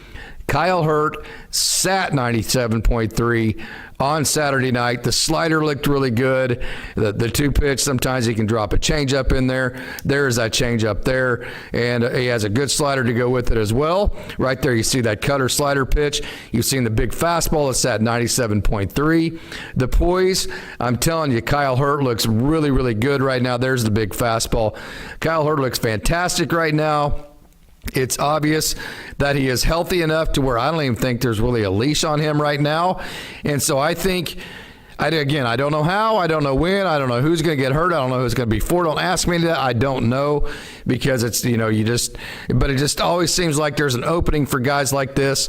Kyle Hurt sat 97.3 on Saturday night. The slider looked really good. The 2-pitch, sometimes he can drop a changeup in there. There's that changeup there, and he has a good slider to go with it as well. Right there, you see that cutter slider pitch. You've seen the big fastball that's at 97.3. The poise, I'm telling you, Kyle Hurt looks really, really good right now. There's the big fastball. Kyle Hurt looks fantastic right now. It's obvious that he is healthy enough to where I don't even think there's really a leash on him right now. And so I think, I don't know how, I don't know when, I don't know who's going to get hurt, I don't know who's going to be for. Don't ask me that. I don't know, because it's, but it just always seems like there's an opening for guys like this.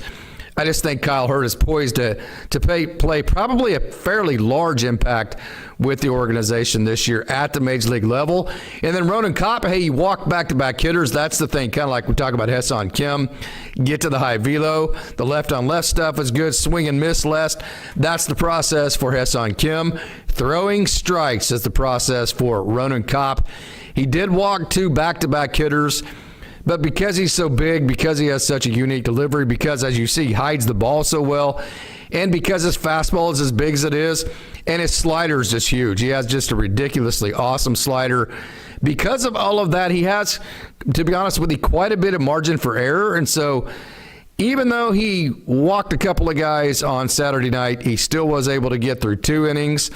I just think Kyle Hurt is poised to play probably a fairly large impact with the organization this year at the Major League level. And then Ronan Kopp, hey, you walk back-to-back hitters. That's the thing, kind of like we talk about Ha-Seong Kim. Get to the high velo. The left-on-left stuff is good. Swing and miss less. That's the process for Ha-Seong Kim. Throwing strikes is the process for Ronan Kopp. He did walk 2 back-to-back hitters, but because he's so big, because he has such a unique delivery, because, as you see, he hides the ball so well, and because his fastball is as big as it is, and his slider is just huge. He has just a ridiculously awesome slider. Because of all of that, he has, to be honest with you, quite a bit of margin for error. And so even though he walked a couple of guys on Saturday night, he still was able to get through 2 innings,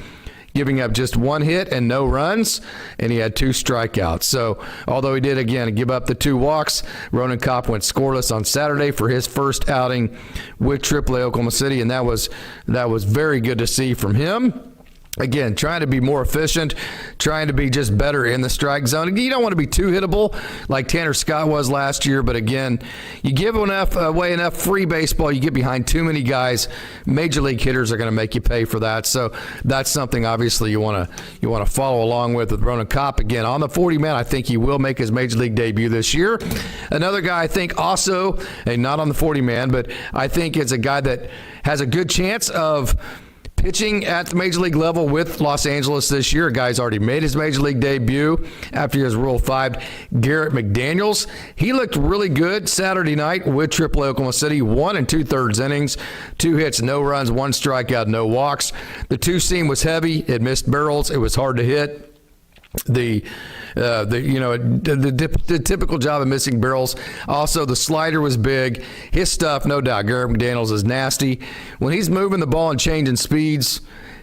giving up just 1 hit and no runs, and he had 2 strikeouts. So although he did, again, give up the 2 walks, Ronan Kopp went scoreless on Saturday for his first outing with AAA Oklahoma City, and that was very good to see from him. Again, trying to be more efficient, trying to be just better in the strike zone. You don't want to be too hittable like Tanner Scott was last year, but again, you give away enough free baseball, you get behind too many guys, major league hitters are going to make you pay for that. So that's something obviously you want to follow along with Ronan Kopp. Again, on the 40-man, I think he will make his major league debut this year. Another guy I think also, and not on the 40-man, but I think is a guy that has a good chance of pitching at the major league level with Los Angeles this year. A guy's already made his major league debut after his Rule 5, Garrett McDaniels. He looked really good Saturday night with AAA Oklahoma City. 1 2/3 innings, 2 hits, no runs, 1 strikeout, no walks. The 2-seam was heavy. It missed barrels. It was hard to hit. The typical job of missing barrels. Also, the slider was big. His stuff, no doubt, Garrett McDaniels is nasty. When he's moving the ball and changing speeds,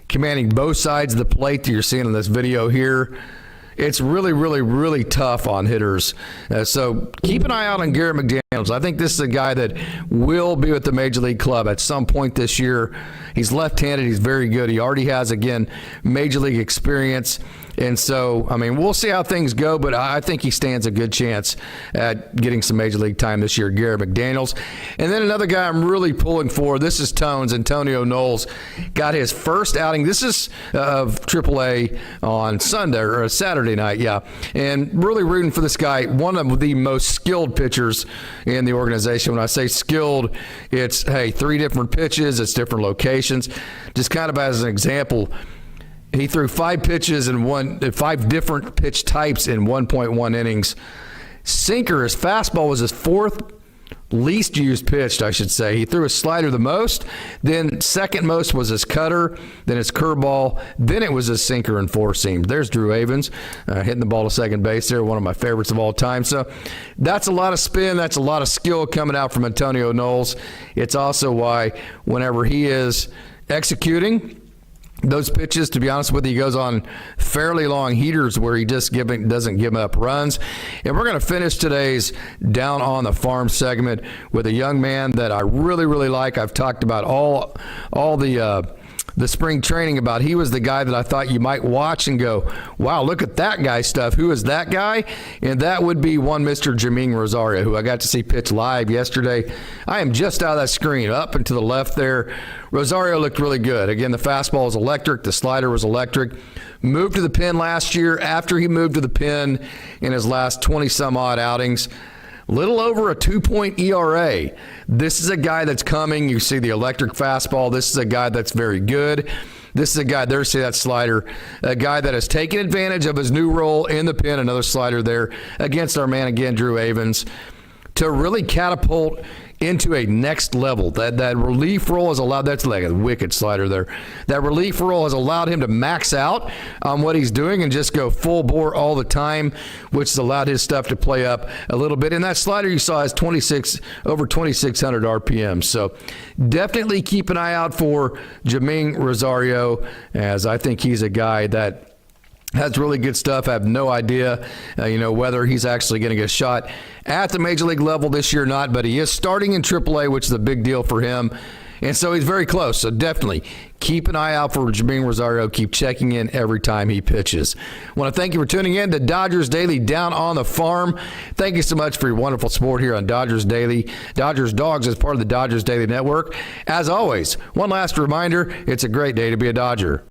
commanding both sides of the plate that you're seeing in this video here, it's really, really, really tough on hitters. So keep an eye out on Garrett McDaniels. I think this is a guy that will be with the Major League Club at some point this year. He's left-handed. He's very good. He already has, again, Major League experience. And so, I mean, we'll see how things go, but I think he stands a good chance at getting some Major League time this year, Garrett McDaniels. And then another guy I'm really pulling for, this is Tones. Antonio Knowles got his first outing. This is of AAA on Sunday or Saturday night, yeah. And really rooting for this guy, one of the most skilled pitchers in the organization. When I say skilled, it's, 3 different pitches, it's different locations. Just kind of as an example, he threw 5 pitches in 5 different pitch types in 1.1 innings. Sinker, his fastball was his 4th least used pitch, I should say. He threw his slider the most. Then second most was his cutter. Then his curveball. Then it was his sinker and 4-seam. There's Drew Avens hitting the ball to second base there, one of my favorites of all time. So that's a lot of spin. That's a lot of skill coming out from Antonio Knowles. It's also why whenever he is executing those pitches, to be honest with you, he goes on fairly long heaters where he just doesn't give up runs. And we're going to finish today's Down on the Farm segment with a young man that I really, really like. I've talked about all the spring training about. He was the guy that I thought you might watch and go, wow, look at that guy's stuff. Who is that guy? And that would be one Mr. Jameen Rosario, who I got to see pitch live yesterday. I am just out of that screen, up and to the left there. Rosario looked really good. Again, the fastball was electric. The slider was electric. Moved to the pen last year. After he moved to the pen in his last 20-some-odd outings, little over a 2-point ERA. This is a guy that's coming. You see the electric fastball. This is a guy that's very good. This is a guy, there's that slider, a guy that has taken advantage of his new role in the pen, another slider there against our man again, Drew Avens, to really catapult into a next level. That relief role has allowed, that's like a wicked slider there. That relief role has allowed him to max out on what he's doing and just go full bore all the time, which has allowed his stuff to play up a little bit. And that slider you saw has over 2,600 RPM. So definitely keep an eye out for Jameen Rosario, as I think he's a guy that has really good stuff. I have no idea, whether he's actually going to get a shot at the major league level this year or not, but he is starting in AAA, which is a big deal for him. And so he's very close. So definitely keep an eye out for Jameen Rosario. Keep checking in every time he pitches. I want to thank you for tuning in to Dodgers Daily Down on the Farm. Thank you so much for your wonderful support here on Dodgers Daily. Dodgers Dawgs is part of the Dodgers Daily Network. As always, one last reminder, it's a great day to be a Dodger.